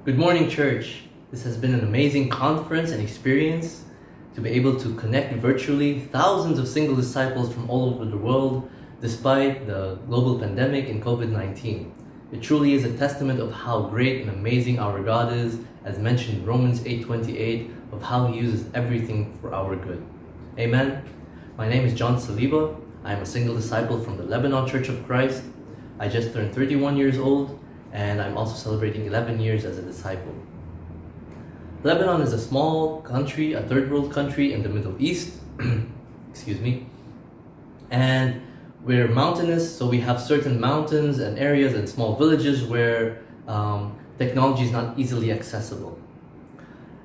Good morning, church. This has been an amazing conference and experience to be able to connect virtually thousands of single disciples from all over the world despite the global pandemic and COVID-19. It truly is a testament of how great and amazing our God is, as mentioned in Romans 8:28, of how He uses everything for our good. Amen. My name is John Seliba. I am a single disciple from the Lebanon Church of Christ. I just turned 31 years old, and I'm also celebrating 11 years as a disciple. Lebanon is a small country, a third world country in the Middle East, excuse me, and we're mountainous, so we have certain mountains and areas and small villages where technology is not easily accessible.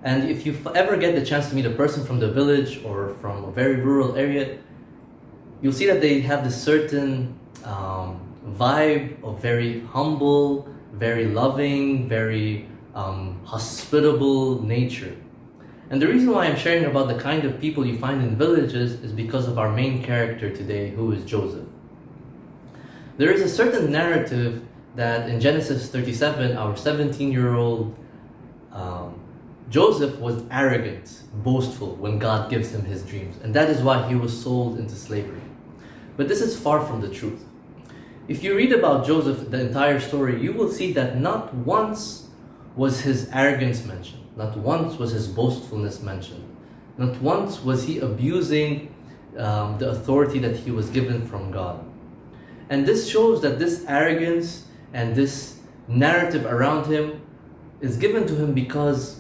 And if you ever get the chance to meet a person from the village or from a very rural area, you'll see that they have this certain vibe of very humble, very loving, very hospitable nature. And the reason why I'm sharing about the kind of people you find in villages is because of our main character today, who is Joseph. There is a certain narrative that in Genesis 37, our 17-year-old Joseph was arrogant, boastful when God gives him his dreams. And that is why he was sold into slavery. But this is far from the truth. If you read about Joseph, the entire story, you will see that not once was his arrogance mentioned. Not once was his boastfulness mentioned. Not once was he abusing the authority that he was given from God. And this shows that this arrogance and this narrative around him is given to him because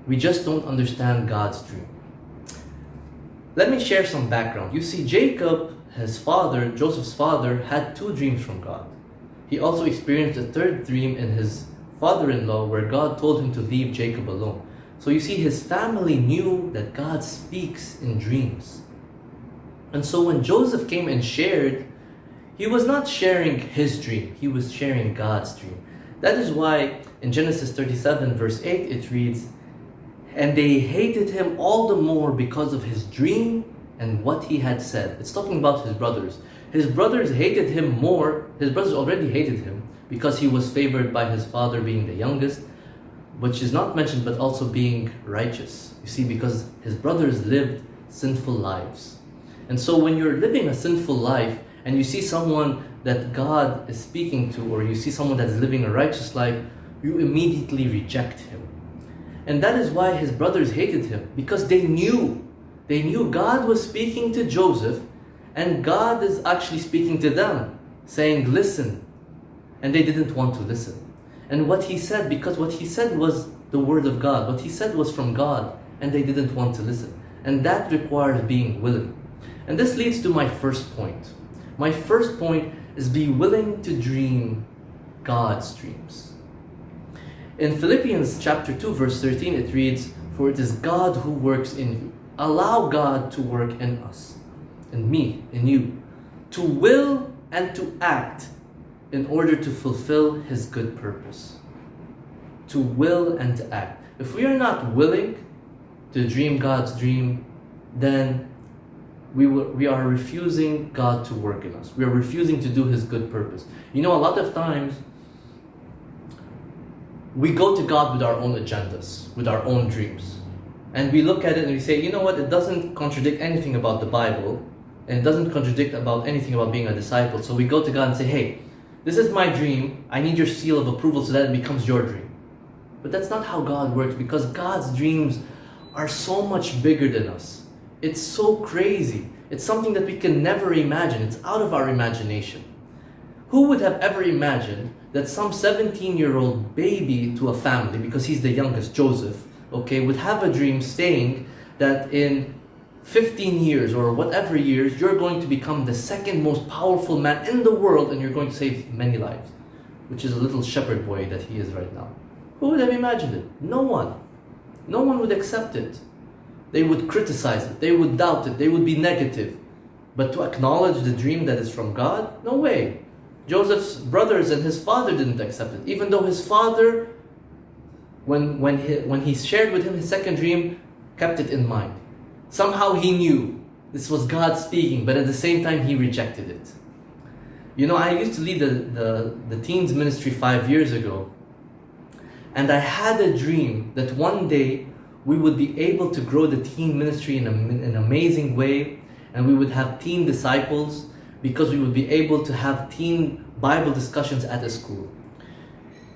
we just don't understand God's dream. Let me share some background. You see, Jacob, his father, Joseph's father, had two dreams from God. He also experienced a third dream in his father-in-law where God told him to leave Jacob alone. So you see, his family knew that God speaks in dreams. And so when Joseph came and shared, he was not sharing his dream, he was sharing God's dream. That is why in Genesis 37 verse 8 it reads, "And they hated him all the more because of his dream and what he had said." It's talking about his brothers. His brothers hated him more. His brothers already hated him because he was favored by his father being the youngest, which is not mentioned, but also being righteous. You see, because his brothers lived sinful lives. And so when you're living a sinful life and you see someone that God is speaking to, or you see someone that is living a righteous life, you immediately reject him. And that is why his brothers hated him, because they knew God was speaking to Joseph, and God is actually speaking to them, saying, listen. And they didn't want to listen. And what he said, because what he said was the word of God, what he said was from God, and they didn't want to listen. And that requires being willing. And this leads to my first point. My first point is be willing to dream God's dreams. In Philippians chapter 2 verse 13 it reads, "For it is God who works in you." Allow God to work in us, in me, in you, to will and to act in order to fulfill His good purpose. To will and to act. If we are not willing to dream God's dream, then we are refusing God to work in us. We are refusing to do His good purpose. You know, a lot of times we go to God with our own agendas, with our own dreams. And we look at it and we say, you know what, it doesn't contradict anything about the Bible, and it doesn't contradict about anything about being a disciple. So we go to God and say, hey, this is my dream, I need your seal of approval so that it becomes your dream. But that's not how God works, because God's dreams are so much bigger than us. It's so crazy. It's something that we can never imagine. It's out of our imagination. Who would have ever imagined that some 17-year-old baby to a family, because he's the youngest, Joseph, would have a dream saying that in 15 years or whatever years, you're going to become the second most powerful man in the world and you're going to save many lives, which is a little shepherd boy that he is right now. Who would have imagined it? No one. No one would accept it. They would criticize it. They would doubt it. They would be negative. But to acknowledge the dream that is from God? No way. Joseph's brothers and his father didn't accept it, even though his father, when he shared with him his second dream, kept it in mind. Somehow he knew this was God speaking, but at the same time he rejected it. You know, I used to lead the teens ministry 5 years ago, And I had a dream that one day we would be able to grow the teen ministry in an amazing way, and we would have teen disciples because we would be able to have teen Bible discussions at a school.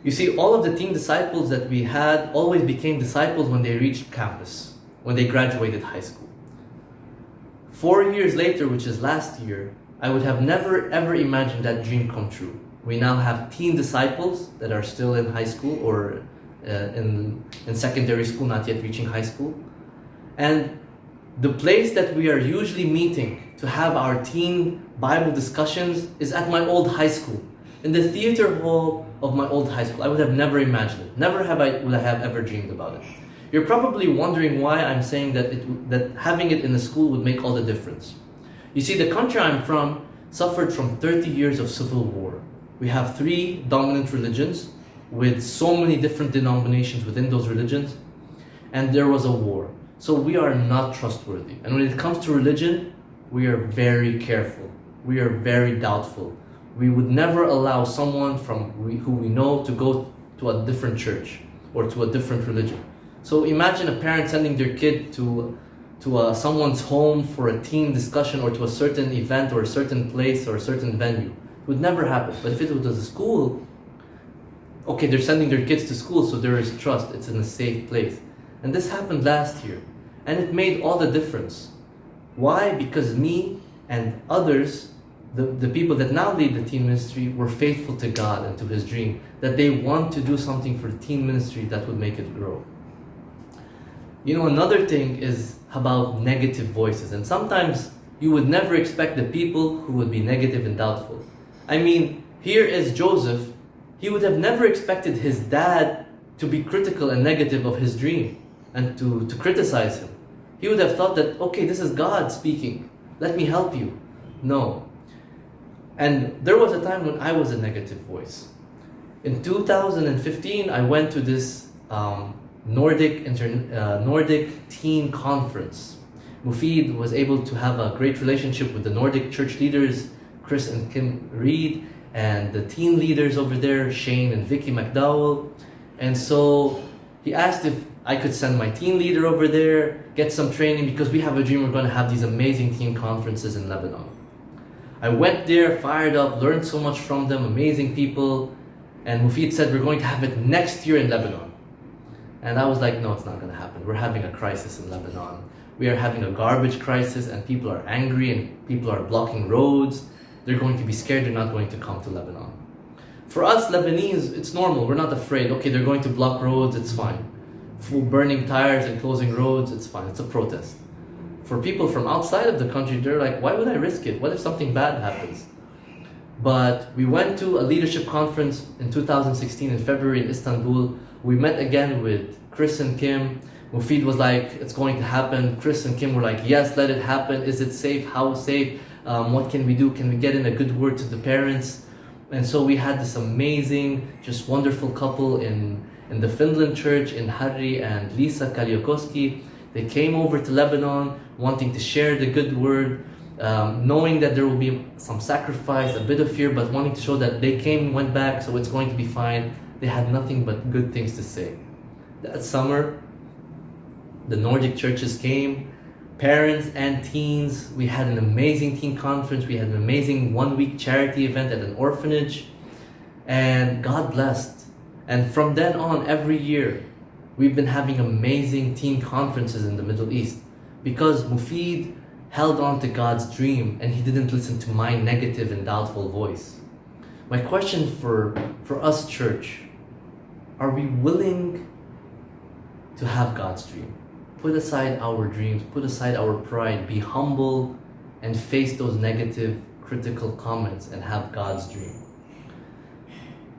You see, all of the teen disciples that we had always became disciples when they reached campus, when they graduated high school. 4 years later, which is last year, I would have never ever imagined that dream come true. We now have teen disciples that are still in high school or in secondary school, not yet reaching high school. And the place that we are usually meeting to have our teen Bible discussions is at my old high school, in the theater hall of my old high school. I would have never imagined it. Never would I have ever dreamed about it. You're probably wondering why I'm saying that having it in the school would make all the difference. You see, the country I'm from suffered from 30 years of civil war. We have 3 dominant religions with so many different denominations within those religions, and there was a war. So we are not trustworthy. And when it comes to religion, we are very careful. We are very doubtful. We would never allow someone who we know to go to a different church or to a different religion. So imagine a parent sending their kid to someone's home for a teen discussion or to a certain event or a certain place or a certain venue. It would never happen. But if it was a school, okay, they're sending their kids to school, so there is trust. It's in a safe place. And this happened last year. And it made all the difference. Why? Because me and others, the people that now lead the teen ministry, were faithful to God and to His dream, that they want to do something for the teen ministry that would make it grow. You know, another thing is about negative voices. And sometimes you would never expect the people who would be negative and doubtful. I mean, here is Joseph. He would have never expected his dad to be critical and negative of his dream and to criticize him. He would have thought that, okay, this is God speaking. Let me help you. No. And there was a time when I was a negative voice. In 2015, I went to this Nordic teen conference. Mufid was able to have a great relationship with the Nordic church leaders, Chris and Kim Reed, and the teen leaders over there, Shane and Vicky McDowell. And so he asked if I could send my teen leader over there, get some training, because we have a dream we're going to have these amazing teen conferences in Lebanon. I went there, fired up, learned so much from them, amazing people. And Mufid said, we're going to have it next year in Lebanon. And I was like, no, it's not going to happen. We're having a crisis in Lebanon. We are having a garbage crisis, and people are angry, and people are blocking roads. They're going to be scared. They're not going to come to Lebanon. For us Lebanese, it's normal. We're not afraid. Okay, they're going to block roads. It's fine. For burning tires and closing roads, it's fine. It's a protest. For people from outside of the country, they're like, why would I risk it? What if something bad happens? But we went to a leadership conference in 2016 in February in Istanbul. We met again with Chris and Kim. Mufid was like, it's going to happen. Chris and Kim were like, yes, let it happen. Is it safe? How safe? What can we do? Can we get in a good word to the parents? And so we had this amazing, just wonderful couple in the Finland church in Harry and Lisa Kaliokoski. They came over to Lebanon wanting to share the good word, knowing that there will be some sacrifice, a bit of fear, but wanting to show that they came, went back, so it's going to be fine. They had nothing but good things to say. That summer, the Nordic churches came, parents and teens. We had an amazing teen conference. We had an amazing one-week charity event at an orphanage. And God blessed. And from then on, every year, we've been having amazing teen conferences in the Middle East because Mufid held on to God's dream and he didn't listen to my negative and doubtful voice. My question for us, church, are we willing to have God's dream? Put aside our dreams, put aside our pride, be humble, and face those negative, critical comments and have God's dream.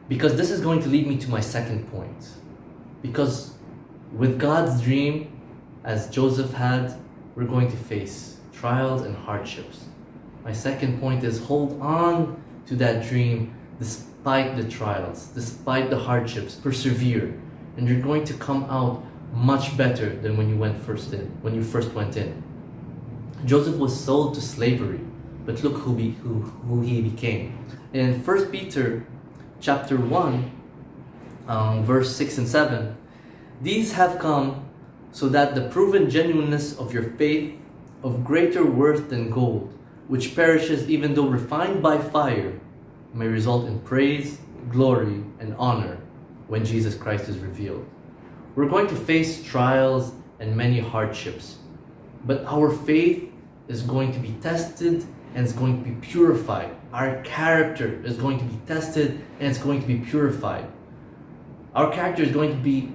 Because this is going to lead me to my second point. Because with God's dream, as Joseph had, we're going to face trials and hardships. My second point is hold on to that dream despite the trials, despite the hardships. Persevere, and you're going to come out much better than when you first went in. Joseph was sold to slavery, but look who he became. In 1 Peter chapter 1, verse 6 and 7. These have come so that the proven genuineness of your faith, of greater worth than gold, which perishes even though refined by fire, may result in praise, glory, and honor when Jesus Christ is revealed. We're going to face trials and many hardships, but our faith is going to be tested and it's going to be purified. Our character is going to be tested and it's going to be purified. Our character is going to be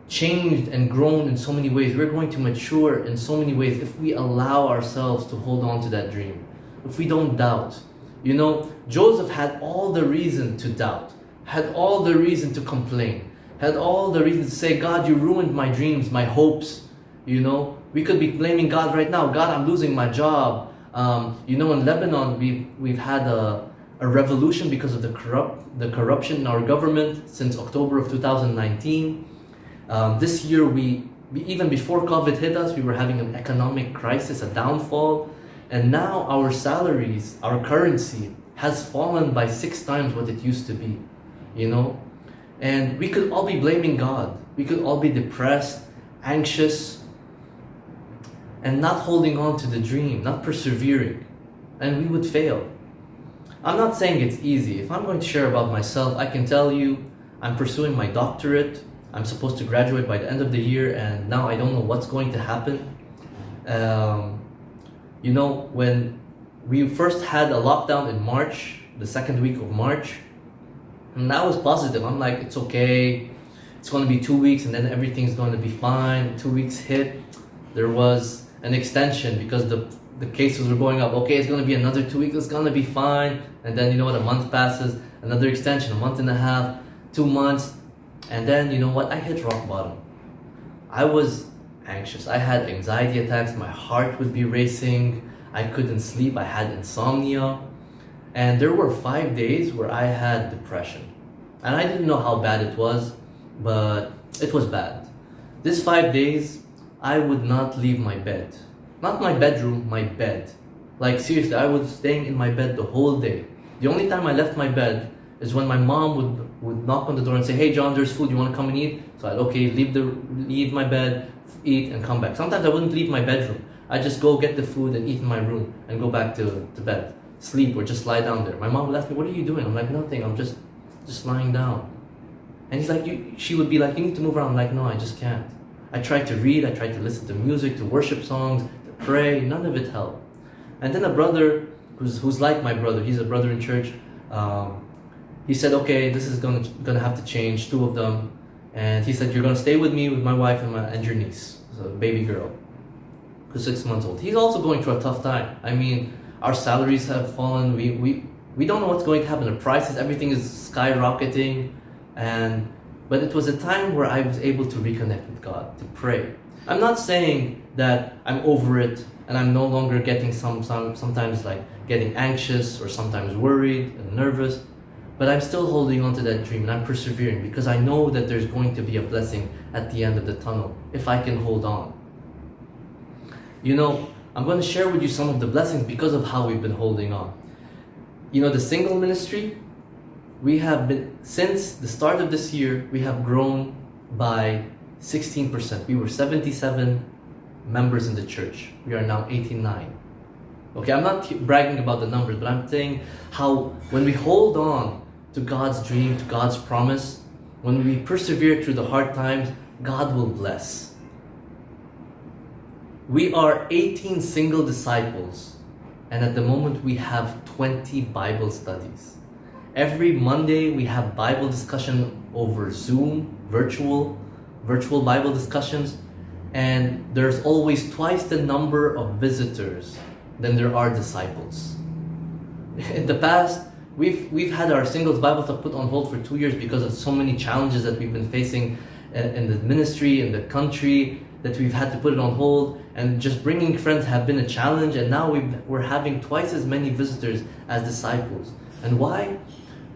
changed and grown in so many ways. We're going to mature in so many ways if we allow ourselves to hold on to that dream. If we don't doubt. You know, Joseph had all the reason to doubt, had all the reason to complain, had all the reason to say, God, you ruined my dreams, my hopes. You know, we could be blaming God right now. God, I'm losing my job. You know, in Lebanon, we've had a revolution because of the corruption in our government since October of 2019. This year, we even before COVID hit us, we were having an economic crisis, a downfall. And now our salaries, our currency has fallen by 6 times what it used to be, you know? And we could all be blaming God. We could all be depressed, anxious, and not holding on to the dream, not persevering. And we would fail. I'm not saying it's easy. If I'm going to share about myself, I can tell you I'm pursuing my doctorate. I'm supposed to graduate by the end of the year, and now I don't know what's going to happen. You know, when we first had a lockdown in March, the second week of March, and that was positive. I'm like, it's okay. It's going to be 2 weeks and then everything's going to be fine. 2 weeks hit. There was an extension because the cases were going up. Okay, it's going to be another 2 weeks. It's going to be fine. And then, you know what, a month passes, another extension, a month and a half, 2 months. And then, you know what, I hit rock bottom. I was anxious. I had anxiety attacks. My heart would be racing. I couldn't sleep. I had insomnia. And there were 5 days where I had depression. And I didn't know how bad it was, but it was bad. These 5 days, I would not leave my bed. Not my bedroom, my bed. Like seriously, I was staying in my bed the whole day. The only time I left my bed is when my mom would knock on the door and say, hey John, there's food, you want to come and eat? So I'd okay, leave my bed, eat and come back. Sometimes I wouldn't leave my bedroom. I'd just go get the food and eat in my room and go back to bed, sleep or just lie down there. My mom would ask me, what are you doing? I'm like, nothing, I'm just lying down. And he's like, she would be like, you need to move around. I'm like, no, I just can't. I tried to read, I tried to listen to music, to worship songs, to pray, none of it helped. And then a brother who's like my brother, he's a brother in church, he said, okay, this is gonna have to change, 2 of them. And he said, you're gonna stay with me, with my wife and your niece, so a baby girl, who's 6 months old. He's also going through a tough time. I mean, our salaries have fallen. We don't know what's going to happen. The prices, everything is skyrocketing. But it was a time where I was able to reconnect with God, to pray. I'm not saying that I'm over it and I'm no longer getting sometimes like getting anxious or sometimes worried and nervous. But I'm still holding on to that dream and I'm persevering because I know that there's going to be a blessing at the end of the tunnel if I can hold on. You know, I'm going to share with you some of the blessings because of how we've been holding on. You know, the single ministry, we have been, since the start of this year, we have grown by 16%. We were 77 members in the church. We are now 89. Okay, I'm not bragging about the numbers, but I'm saying how when we hold on to God's dream, to God's promise, when we persevere through the hard times, God will bless. We are 18 single disciples, and at the moment we have 20 Bible studies. Every Monday we have Bible discussion over Zoom, virtual Bible discussions, and there's always twice the number of visitors than there are disciples. In the past, we've had our singles Bible stuff put on hold for 2 years because of so many challenges that we've been facing in the ministry, in the country, that we've had to put it on hold, and just bringing friends have been a challenge, and now we're having twice as many visitors as disciples. And why?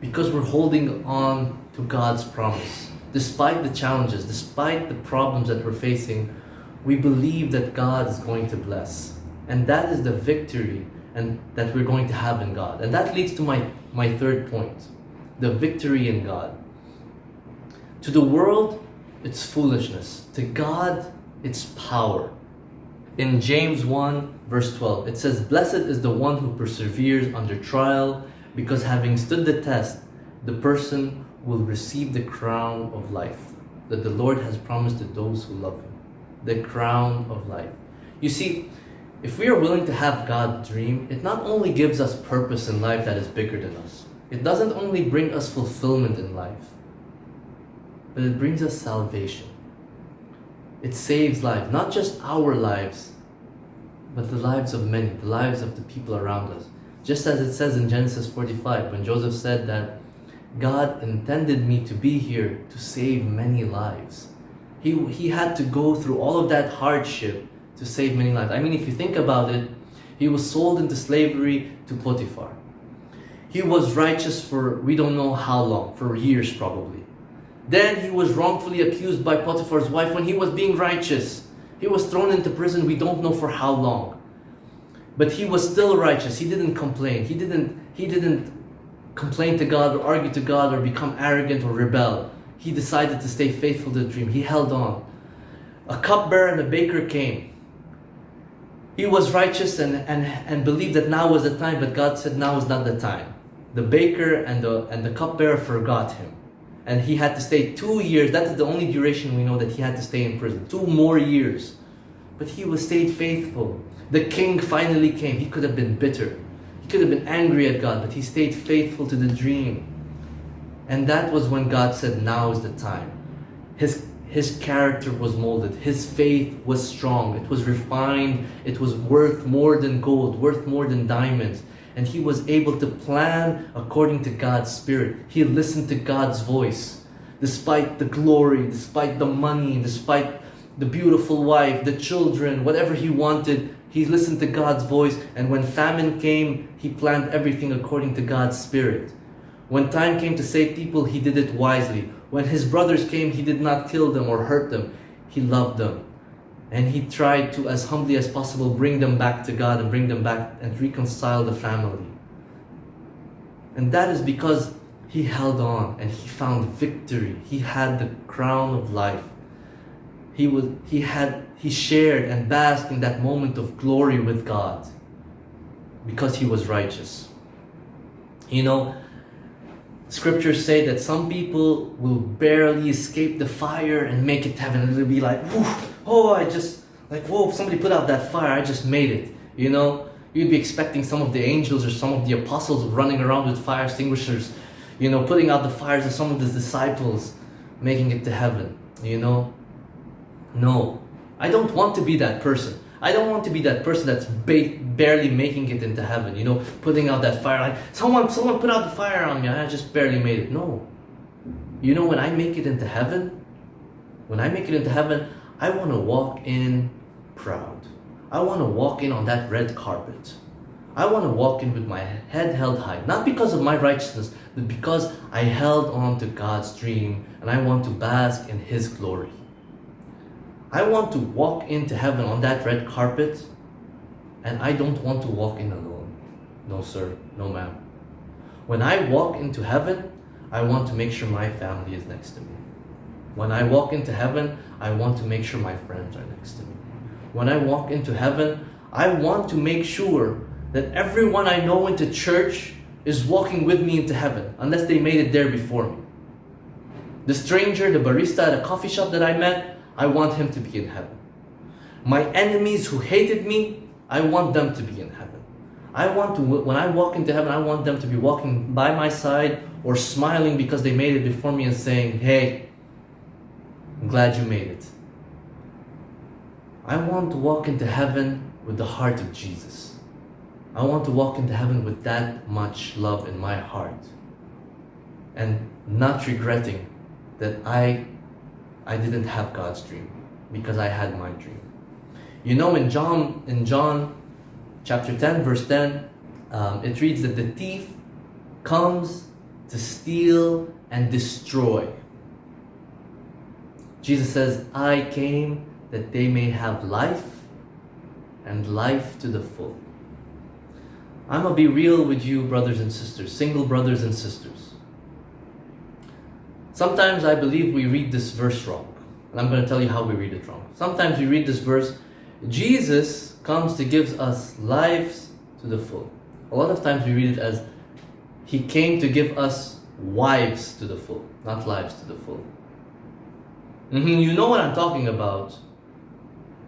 Because we're holding on to God's promise. Despite the challenges, despite the problems that we're facing, we believe that God is going to bless. And that is the victory and that we're going to have in God. And that leads to my third point, the victory in God. To the world, it's foolishness. To God, it's power. In James 1 verse 12, it says, "Blessed is the one who perseveres under trial, because having stood the test, the person will receive the crown of life that the Lord has promised to those who love Him." The crown of life. You see, if we are willing to have God dream, it not only gives us purpose in life that is bigger than us. It doesn't only bring us fulfillment in life, but it brings us salvation. It saves lives, not just our lives, but the lives of many, the lives of the people around us. Just as it says in Genesis 45, when Joseph said that God intended me to be here to save many lives. He had to go through all of that hardship to save many lives. I mean, if you think about it, he was sold into slavery to Potiphar. He was righteous for we don't know how long, for years probably. Then he was wrongfully accused by Potiphar's wife when he was being righteous. He was thrown into prison, we don't know for how long. But he was still righteous. He didn't complain. He didn't complain to God or argue to God or become arrogant or rebel. He decided to stay faithful to the dream. He held on. A cupbearer and a baker came. He was righteous and believed that now was the time, but God said now is not the time. The baker and the cupbearer forgot him. And he had to stay 2 years. That is the only duration we know that he had to stay in prison. 2 more years. But he was stayed faithful. The king finally came. He could have been bitter. He could have been angry at God, but he stayed faithful to the dream. And that was when God said, now is the time. His character was molded. His faith was strong. It was refined. It was worth more than gold, worth more than diamonds. And he was able to plan according to God's Spirit. He listened to God's voice. Despite the glory, despite the money, despite the beautiful wife, the children, whatever he wanted, he listened to God's voice. And when famine came, he planned everything according to God's Spirit. When time came to save people, he did it wisely. When his brothers came, he did not kill them or hurt them. He loved them. And he tried to, as humbly as possible, bring them back to God and bring them back and reconcile the family. And that is because he held on and he found victory. He had the crown of life. He shared and basked in that moment of glory with God because he was righteous. You know, scriptures say that some people will barely escape the fire and make it to heaven. And it'll be like, whoa, somebody put out that fire, I just made it. You know, you'd be expecting some of the angels or some of the apostles running around with fire extinguishers, you know, putting out the fires, and some of the disciples making it to heaven, you know. No, I don't want to be that person. I don't want to be that person that's barely making it into heaven, you know, putting out that fire. Like, someone put out the fire on me, I just barely made it. No. You know, when I make it into heaven, I want to walk in proud. I want to walk in on that red carpet. I want to walk in with my head held high. Not because of my righteousness, but because I held on to God's dream and I want to bask in His glory. I want to walk into heaven on that red carpet, and I don't want to walk in alone. No sir, no ma'am. When I walk into heaven, I want to make sure my family is next to me. When I walk into heaven, I want to make sure my friends are next to me. When I walk into heaven, I want to make sure that everyone I know into church is walking with me into heaven, unless they made it there before me. The stranger, the barista at a coffee shop that I met, I want him to be in heaven. My enemies who hated me, I want them to be in heaven. When I walk into heaven, I want them to be walking by my side or smiling because they made it before me and saying, hey, I'm glad you made it. I want to walk into heaven with the heart of Jesus. I want to walk into heaven with that much love in my heart and not regretting that I didn't have God's dream because I had my dream. You know, in John chapter 10, verse 10, it reads that the thief comes to steal and destroy. Jesus says, I came that they may have life and life to the full. I'm going to be real with you, brothers and sisters, single brothers and sisters. Sometimes I believe we read this verse wrong. And I'm going to tell you how we read it wrong. Sometimes we read this verse, Jesus comes to give us lives to the full. A lot of times we read it as He came to give us wives to the full, not lives to the full. You know what I'm talking about.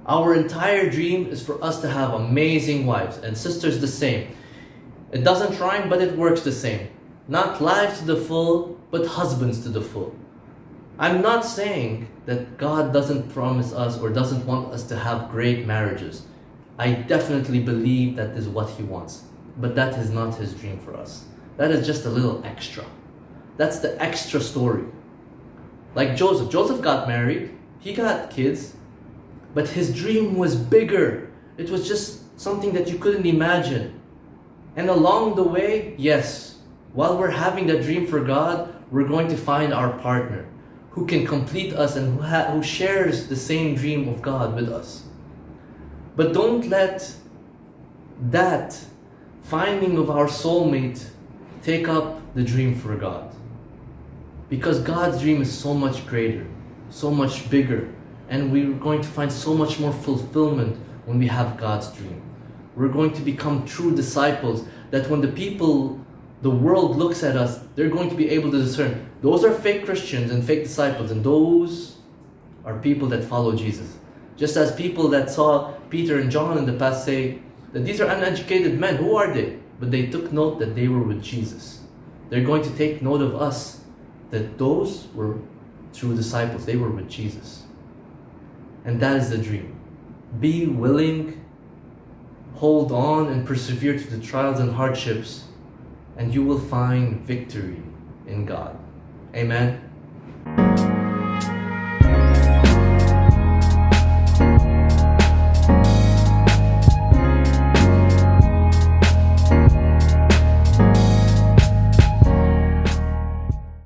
Our entire dream is for us to have amazing wives, and sisters the same. It doesn't rhyme, but it works the same. Not lives to the full, but husbands to the full. I'm not saying that God doesn't promise us or doesn't want us to have great marriages. I definitely believe that is what He wants. But that is not His dream for us. That is just a little extra. That's the extra story. Like Joseph. Joseph got married. He got kids. But his dream was bigger. It was just something that you couldn't imagine. And along the way, yes, while we're having that dream for God, we're going to find our partner who can complete us and who shares the same dream of God with us. But don't let that finding of our soulmate take up the dream for God. Because God's dream is so much greater, so much bigger, and we're going to find so much more fulfillment when we have God's dream. We're going to become true disciples that when the world looks at us, they're going to be able to discern those are fake Christians and fake disciples, and those are people that follow Jesus. Just as people that saw Peter and John in the past say that these are uneducated men, who are they? But they took note that they were with Jesus. They're going to take note of us, that those were true disciples. They were with Jesus. And that is the dream. Be willing, hold on, and persevere through the trials and hardships, and you will find victory in God. Amen.